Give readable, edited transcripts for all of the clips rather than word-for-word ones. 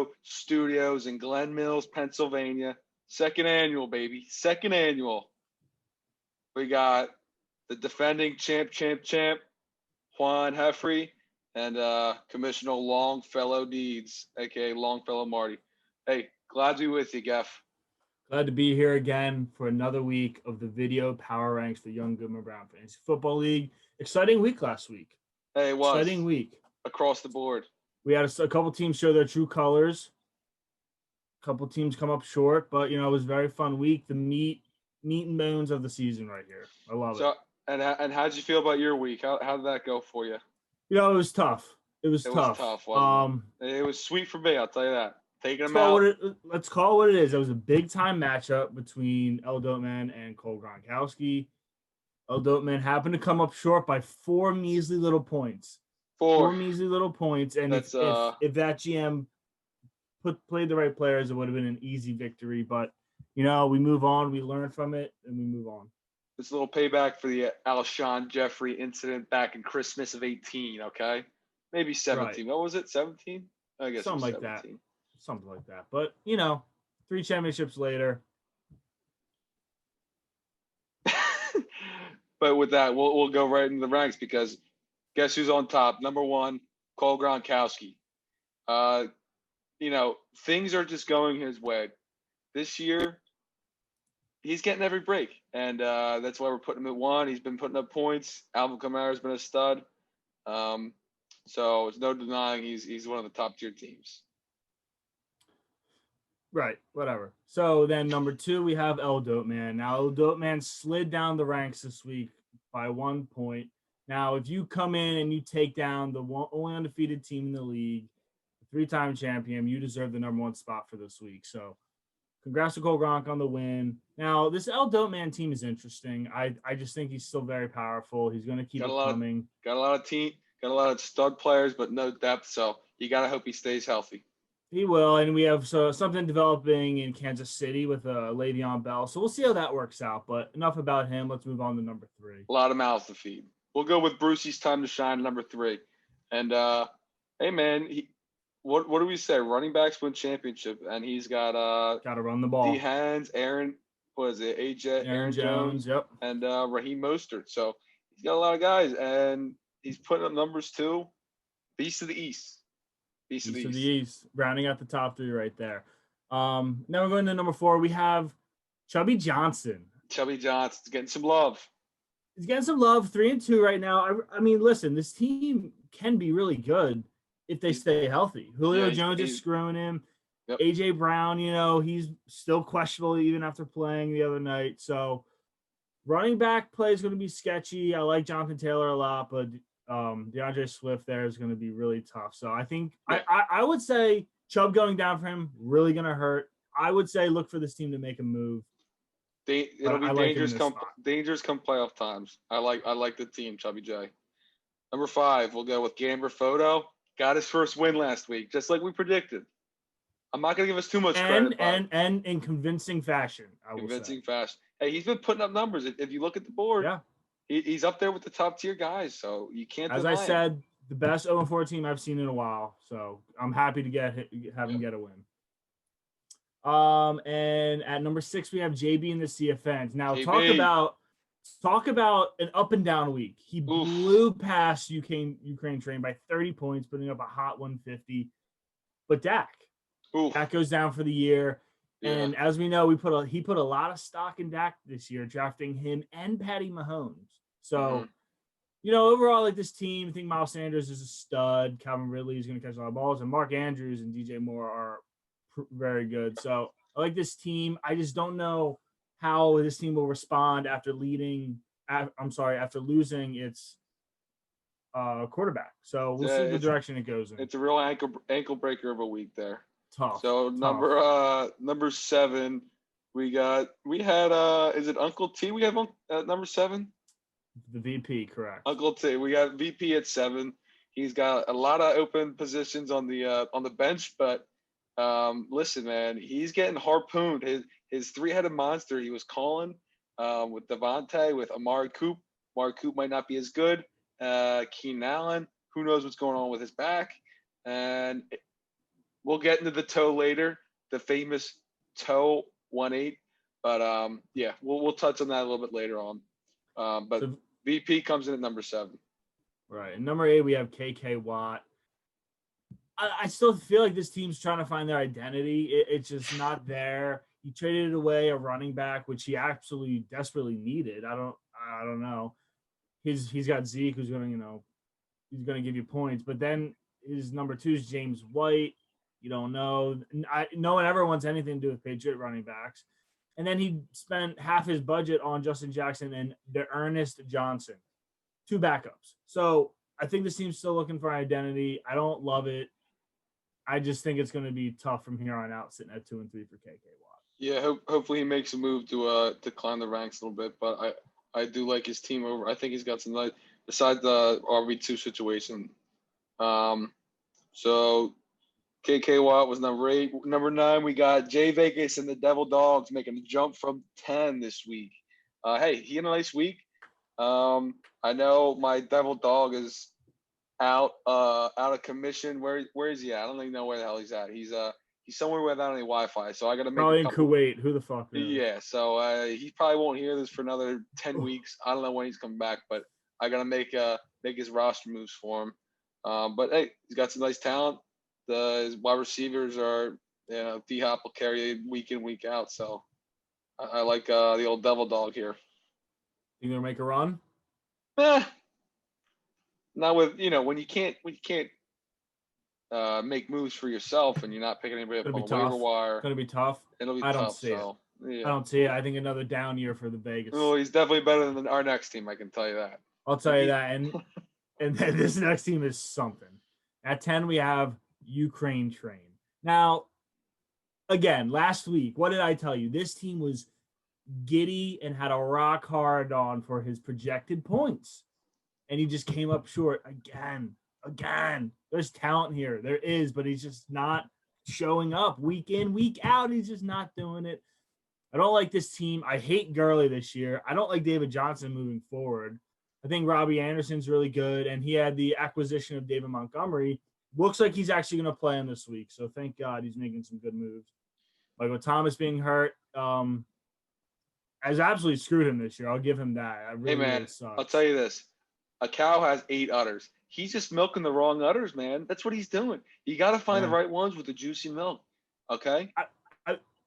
Video Studios in Glen Mills, Pennsylvania. Second annual, baby. Second annual. We got the defending champ, Juan Heffrey, and Commissioner Longfellow Deeds, a.k.a. Longfellow Marty. Hey, glad to be with you, Geff. Glad to be here again for another week of the video power ranks for Young Goodman Brown Fantasy Football League. Exciting week last week. Hey, it was. Exciting week. Across the board. We had a couple teams show their true colors. A couple teams come up short, but, it was a very fun week. The meat and bones of the season right here. I love it. And how did you feel about your week? How did that go for you? It was tough. It was tough, wasn't it? It was sweet for me, I'll tell you that. Taking them out. Let's call it what it is. It was a big-time matchup between El Doteman and Cole Gronkowski. El Doteman happened to come up short by four measly little points. Four measly little points. And if that GM played the right players, it would have been an easy victory. But, we move on. We learn from it, and we move on. It's a little payback for the Alshon Jeffrey incident back in Christmas of 18, okay? Maybe 17. Right. What was it, 17? I guess something like that. Something like that. But, 3 championships later. But with that, we'll go right into the ranks because guess who's on top? Number 1, Cole Gronkowski. Things are just going his way. This year, he's getting every break, and that's why we're putting him at 1. He's been putting up points. Alvin Kamara's been a stud. So it's no denying he's one of the top-tier teams. Right, whatever. So then number 2, we have El Doteman. Now, El Doteman slid down the ranks this week by 1 point. Now, if you come in and you take down the only undefeated team in the league, the 3-time champion, you deserve the number 1 spot for this week. So congrats to Cole Gronk on the win. Now, this El Doteman team is interesting. I just think he's still very powerful. He's going to keep coming. Got a lot of stud players, but no depth. So you got to hope he stays healthy. He will, and we have something developing in Kansas City with Le'Veon Bell. So we'll see how that works out. But enough about him. Let's move on to number 3. A lot of mouths to feed. We'll go with Brucey's time to shine, number 3. And, hey, man, what do we say? Running backs win championship, and he's got to run the ball. D. Hines, Aaron Jones, yep, and Raheem Mostert. So he's got a lot of guys, and he's putting up numbers too. Beast of the East. Beast of the East. Rounding out the top 3 right there. Now we're going to number 4. We have Chubby Johnson. Chubby Johnson's getting some love. He's getting some love. 3-2 right now. I mean, listen, this team can be really good if they stay healthy. Julio Jones is screwing him. Yep. A.J. Brown, he's still questionable even after playing the other night. So running back play is going to be sketchy. I like Jonathan Taylor a lot, but DeAndre Swift there is going to be really tough. So I think I would say Chubb going down for him really going to hurt. I would say look for this team to make a move. It'll be dangerous come playoff times. I like the team, Chubby J. Number 5, we'll go with Gamber Photo. Got his first win last week, just like we predicted. I'm not going to give us too much credit. And in convincing fashion, fashion. Hey, he's been putting up numbers. If you look at the board, he's up there with the top-tier guys, so you can't deny it. As I said, the best 0-4 team I've seen in a while, so I'm happy to have him get a win. And at number 6, we have JB in the CFNs. Now, talk about an up and down week. He blew past Ukraine train by 30 points, putting up a hot 150. But Dak goes down for the year. Yeah. And as we know, he put a lot of stock in Dak this year, drafting him and Patty Mahomes. So, overall, like this team, I think Miles Sanders is a stud. Calvin Ridley is going to catch a lot of balls. And Mark Andrews and DJ Moore are very good. So I like this team. I just don't know how this team will respond after losing its quarterback. So we'll see the direction it goes in. It's a real ankle breaker of a week there. Tough. So number 7, we had is it Uncle T? We have number 7. The VP, correct. Uncle T. We got VP at 7. He's got a lot of open positions on the bench, but listen, man, he's getting harpooned. His 3-headed monster he was calling with Devontae, with Amari Coop. Amari Coop might not be as good. Keenan Allen, who knows what's going on with his back. And we'll get into the toe later, the famous toe 1-8. But yeah, we'll touch on that a little bit later on. But So, VP comes in at number 7. right. And number 8, we have KK Watt. I still feel like this team's trying to find their identity. It's just not there. He traded away a running back, which he absolutely desperately needed. I don't know. He's got Zeke, who's gonna, he's gonna give you points. But then his number 2 is James White. You don't know. No one ever wants anything to do with Patriot running backs. And then he spent half his budget on Justin Jackson and Ernest Johnson, 2 backups. So I think this team's still looking for an identity. I don't love it. I just think it's going to be tough from here on out, sitting at 2 and 3 for KK Watt. Yeah, hopefully he makes a move to climb the ranks a little bit. But I do like his team over. I think he's got some nice, besides the RB2 situation. So KK Watt was number 8. Number 9, we got Jay Vegas and the Devil Dogs making a jump from 10 this week. Hey, he had a nice week. I know my Devil Dog is out of commission. Where is he at? I don't even know where the hell he's at. He's somewhere without any Wi-Fi. So I got to make probably in Kuwait. Who the fuck knows? Yeah. So he probably won't hear this for another 10 weeks. I don't know when he's coming back, but I got to make his roster moves for him. But hey, he's got some nice talent. His wide receivers are, D-Hop will carry week in, week out. So I like the old Devil Dog here. You gonna make a run? Not with when you can't make moves for yourself and you're not picking anybody up on the waiver wire. It's gonna be tough. It'll be I tough. Don't see so it. yeah. I don't see it. I think another down year for the Vegas. Oh, he's definitely better than our next team. I can tell you that. I'll tell you that. And then this next team is something. At 10, we have Ukraine Train. Now, again, last week, what did I tell you? This team was giddy and had a rock hard on for his projected points. And he just came up short again. There's talent here. There is, but he's just not showing up week in, week out. He's just not doing it. I don't like this team. I hate Gurley this year. I don't like David Johnson moving forward. I think Robbie Anderson's really good, and he had the acquisition of David Montgomery. Looks like he's actually going to play him this week, so thank God he's making some good moves. Like with Thomas being hurt, has absolutely screwed him this year. I'll give him that. Hey, man, I'll tell you this. A cow has 8 udders. He's just milking the wrong udders, man. That's what he's doing. You got to find the right ones with the juicy milk, okay?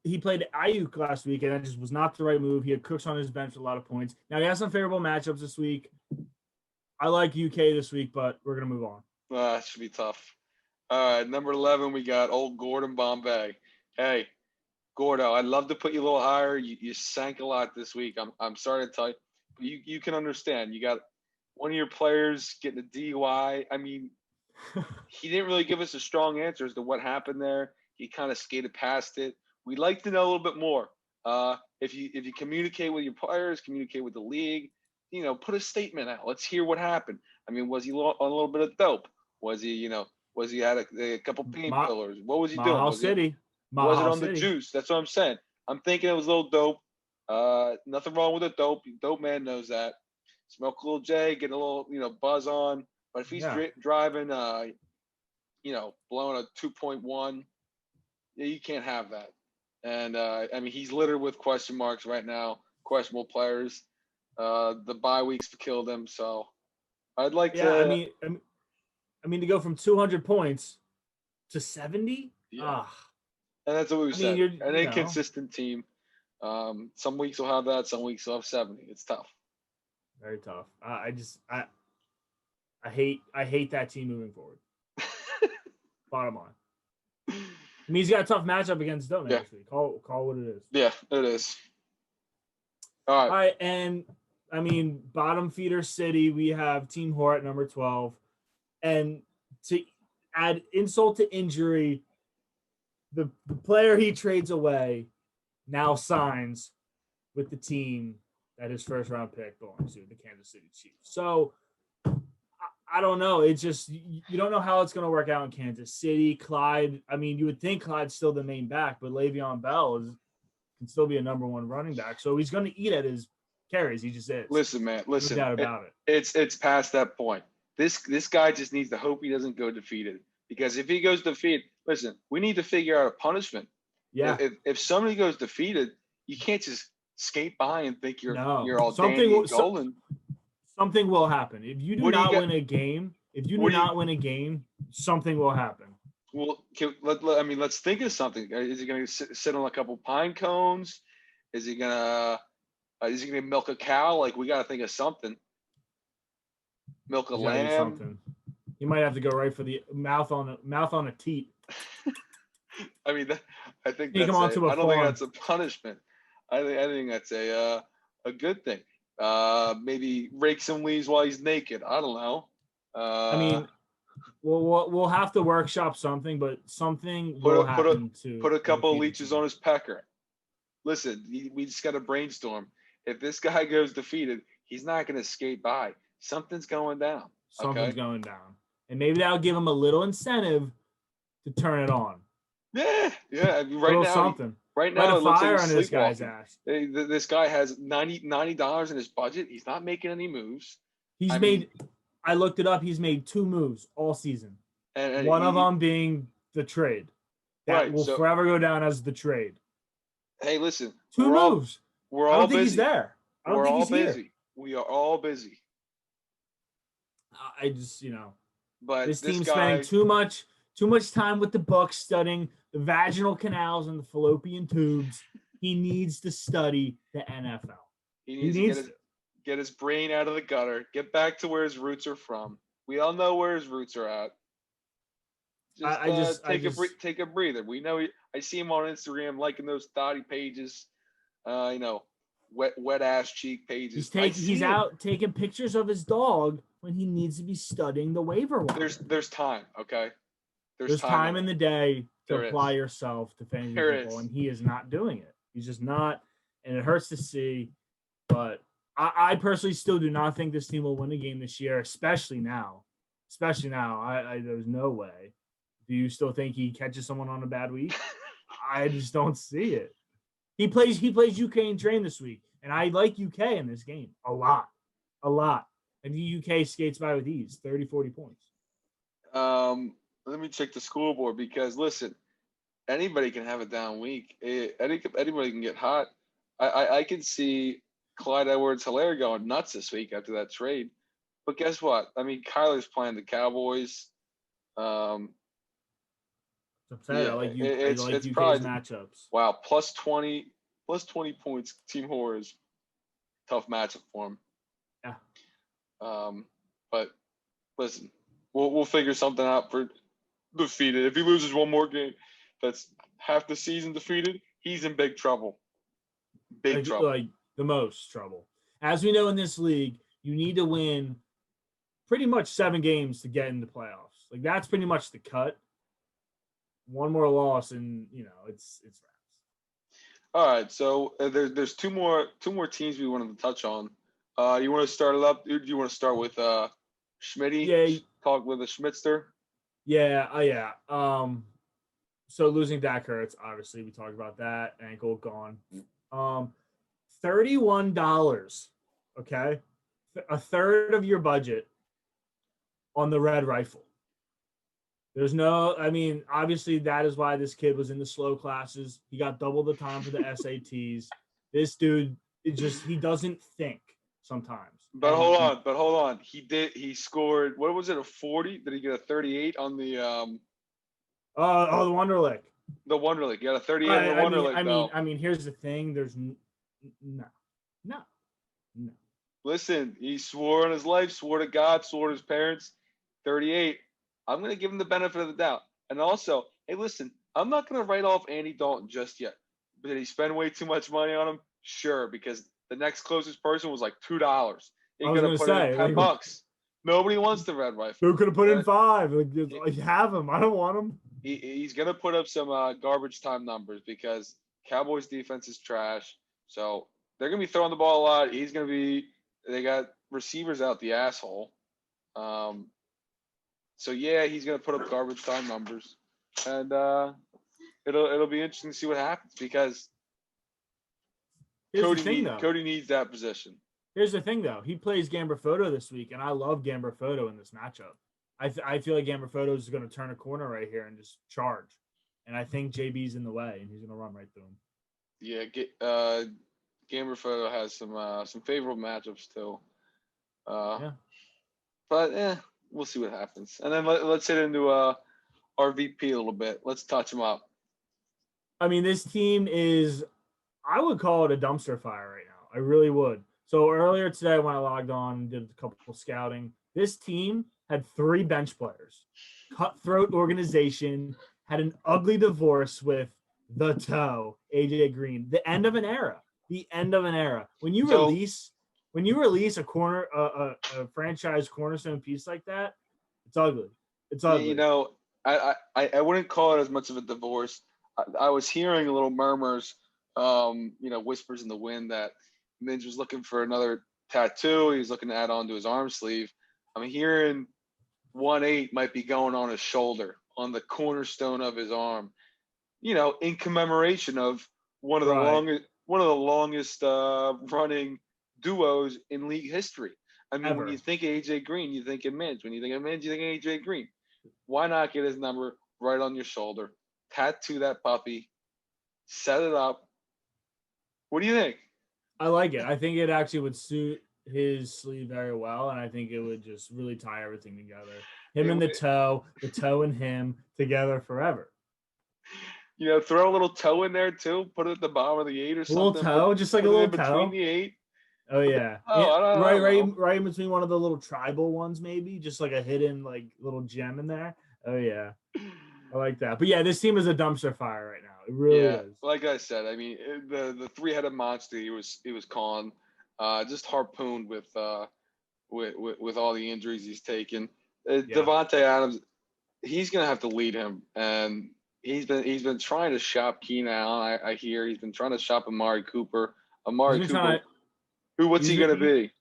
He played Ayuk last week, and that just was not the right move. He had Cooks on his bench with a lot of points. Now, he has some favorable matchups this week. I like UK this week, but we're going to move on. That should be tough. All right, number 11, we got old Gordon Bombay. Hey, Gordo, I'd love to put you a little higher. You sank a lot this week. I'm sorry to tell you. You can understand. You got one of your players getting a DUI. I mean, he didn't really give us a strong answer as to what happened there. He kind of skated past it. We'd like to know a little bit more. If you communicate with your players, communicate with the league, put a statement out. Let's hear what happened. I mean, was he on a little bit of dope? Was he had a couple painkillers? What was he doing? Was it on the juice? That's what I'm saying. I'm thinking it was a little dope. Nothing wrong with a dope. Dope man knows that. Smoke a little J, get a little, buzz on. But if he's driving, blowing a 2.1, you can't have that. And, I mean, he's littered with question marks right now, questionable players. The bye weeks killed him, so I'd like to. I mean, to go from 200 points to 70? Yeah. And that's what we said. An inconsistent team. Some weeks will have that, some weeks will have 70. It's tough. Very tough. I hate that team moving forward. Bottom line. I mean, he's got a tough matchup against Doman this week. Call what it is. Yeah, it is. All right, and I mean, bottom feeder city, we have Team Hort at number 12. And to add insult to injury, the player he trades away now signs with the team that his first round pick belongs to, the Kansas City Chiefs. So I don't know. It's just you don't know how it's going to work out in Kansas City. Clyde, I mean, you would think Clyde's still the main back, but Le'Veon Bell can still be a number 1 running back. So he's going to eat at his carries. He just is. Listen, man. No doubt about it. It's past that point. This guy just needs to hope he doesn't go defeated Because if he goes defeated, listen, we need to figure out a punishment. Yeah. If somebody goes defeated, you can't just skate by and think you're all something dandy and golden. Something will happen. If you do not win a game, something will happen. Well, let's think of something. Is he going to sit on a couple pine cones? Is he going to milk a cow? Like, we got to think of something. Milk a lamb. He might have to go right for the mouth on a teat. I mean, I think I don't think that's a punishment. I think that's a good thing. Maybe rake some leaves while he's naked. I don't know. I mean, we'll have to workshop something, but something will happen to put a couple of leeches on his pecker. Listen, we just got to brainstorm. If this guy goes defeated, he's not going to skate by. Something's going down. Something's going down, and maybe that'll give him a little incentive to turn it on. Yeah. I mean, something. Right now, light a fire under this guy's ass. This guy has $90 in his budget. He's not making any moves. I looked it up. He's made 2 moves all season. And one of them being the trade. That will forever go down as the trade. Hey, listen. 2 moves. We're all busy. I don't think he's there. I don't think he's busy. Here. We are all busy. I just, but this team's spending too much time with the books, studying the vaginal canals and the fallopian tubes. He needs to study the NFL. He needs to get his brain out of the gutter, get back to where his roots are from. We all know where his roots are at. Take a breather. We know. I see him on Instagram liking those thotty pages. Wet ass cheek pages. He's out taking pictures of his dog when he needs to be studying the waiver wire. There's time, okay? There's time in the day to apply yourself to fantasy football, and he is not doing it. He's just not, and it hurts to see. But I personally still do not think this team will win a game this year, especially now. There's no way. Do you still think he catches someone on a bad week? I just don't see it. He plays UK and Train this week, and I like UK in this game a lot. And the UK skates by with ease, 30, 40 points. Let me check the scoreboard because, listen, anybody can have a down week. Anybody can get hot. I can see Clyde Edwards-Helaire going nuts this week after that trade. But guess what? I mean, Kyler's playing the Cowboys. I like UK's matchups. Wow, plus 20 points. Team Horrors, tough matchup for him. Yeah. But listen, we'll figure something out for defeated. If he loses one more game, that's half the season defeated. He's in big trouble. Big trouble. Like the most trouble. As we know in this league, you need to win pretty much 7 games to get into playoffs. Like that's pretty much the cut. One more loss, and it's wraps. All right, so there's two more teams we wanted to touch on. You want to start it up? Do you want to start with Schmitty? Yeah. Talk with a Schmitzter. Yeah. So losing Dak hurts. Obviously, we talked about that. Ankle gone. $31. Okay, a third of your budget on the red rifle. Obviously that is why this kid was in the slow classes. He got double the time for the SATs. This dude, he doesn't think sometimes. But hold on. He scored, what was it, a 40? Did he get a 38 on the the Wonderlic. The Wonderlic. He got a 38 on the Wonderlic. I mean, here's the thing. There's no. Listen, he swore on his life, swore to God, swore to his parents. 38. I'm going to give him the benefit of the doubt. And also, hey, listen, I'm not going to write off Andy Dalton just yet. But did he spend way too much money on him? Sure, because the next closest person was like $2. He could have put in $10. Nobody wants the red rifle. Who could have put in 5? Like, have him. I don't want him. He's going to put up some garbage time numbers because Cowboys defense is trash. So they're going to be throwing the ball a lot. They got receivers out the asshole. So yeah, he's gonna put up garbage time numbers, and it'll be interesting to see what happens because Cody needs that position. Here's the thing, though. He plays Gamberfoto this week, and I love Gamberfoto in this matchup. I feel like Gamber Photos is going to turn a corner right here and just charge. And I think JB's in the way, and he's going to run right through him. Yeah, Gamer Photo has some favorable matchups too. Yeah. But we'll see what happens. And then let's hit into our VP a little bit. Let's touch him up. I mean, this team is, I would call it a dumpster fire right now. I really would. So earlier today, when I logged on and did a couple of scouting, this team had 3 bench players. Cutthroat organization, had an ugly divorce with the toe, AJ Green. The end of an era. The end of an era. When you release a franchise cornerstone piece like that, it's ugly. It's ugly. You know, I wouldn't call it as much of a divorce. I was hearing a little murmurs, whispers in the wind that Minge was looking for another tattoo. He was looking to add on to his arm sleeve. I'm hearing 1-8 might be going on his shoulder, on the cornerstone of his arm, in commemoration of one of the longest running duos in league history. I mean, when you think AJ Green, you think of Minge. When you think of Minge, you think of AJ Green. Why not get his number right on your shoulder? Tattoo that puppy, set it up. What do you think? I like it. I think it actually would suit his sleeve very well, and I think it would just really tie everything together. Him and the toe and him together forever. Throw a little toe in there too. Put it at the bottom of the 8 or something. A little toe, just like a little toe between the 8. Oh yeah, right in between one of the little tribal ones, maybe just like a hidden like little gem in there. Oh yeah, I like that. But yeah, this team is a dumpster fire right now. It really is. Like I said, I mean the 3-headed monster he was calling, just harpooned with all the injuries he's taken. Devontae Adams, he's gonna have to lead him, and he's been trying to shop Keenan Allen. I hear he's been trying to shop Amari Cooper. What's he gonna be?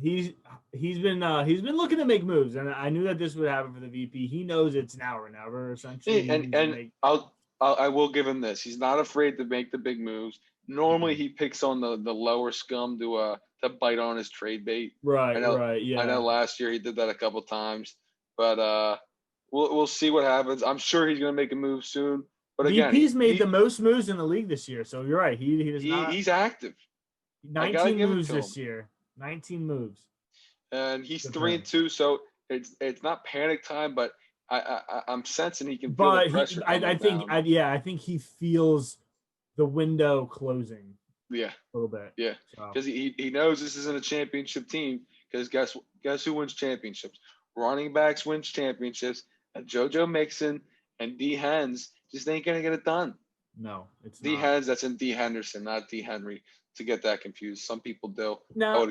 He's been looking to make moves, and I knew that this would happen for the VP. He knows it's now or never, essentially. I will give him this. He's not afraid to make the big moves. Normally, he picks on the lower scum to bite on his trade bait. Right. Yeah. I know last year he did that a couple times, but we'll see what happens. I'm sure he's gonna make a move soon. But again, VP's made the most moves in the league this year, so you're right. He's active. 19 moves this year. 19 moves. And he's 3-2, so it's not panic time, but I'm sensing he can feel the pressure. I think he feels the window closing. Yeah. A little bit. Yeah. Because he knows this isn't a championship team. Because guess who wins championships? Running backs wins championships. And JoJo Mixon and D Hens just ain't gonna get it done. No, it's D Hens. That's in D Henderson, not D Henry. To get that confused. Some people do. Now,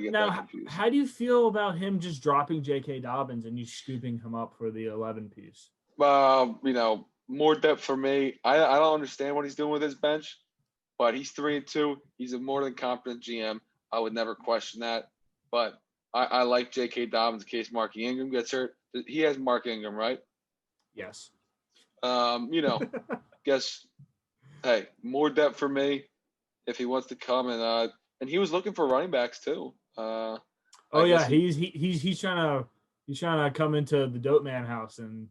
how do you feel about him just dropping J.K. Dobbins and you scooping him up for the 11 piece? More depth for me. I don't understand what he's doing with his bench, but he's 3-2. He's a more than competent GM. I would never question that. But I like J.K. Dobbins in case Mark Ingram gets hurt. He has Mark Ingram, right? Yes. Guess, hey, more depth for me. If he wants to come and he was looking for running backs too. He's trying to come into the Dope Man house and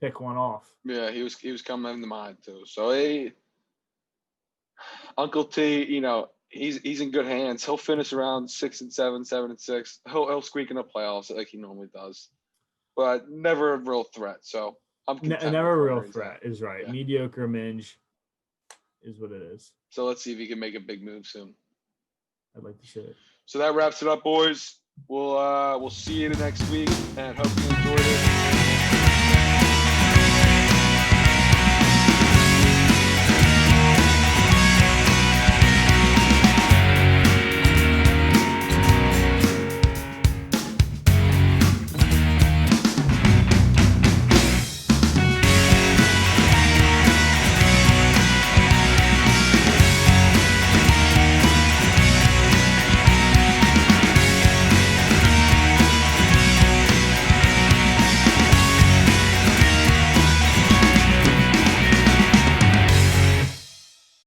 pick one off. Yeah, he was coming into mind too. So Uncle T, he's in good hands. He'll finish around 6-7, 7-6. He'll squeak in the playoffs like he normally does, but never a real threat. So I'm never a real threat is right. Yeah. Mediocre Minge is what it is. So let's see if he can make a big move soon. I'd like to see it. So that wraps it up, boys. We'll see you next week, and hope you enjoyed it.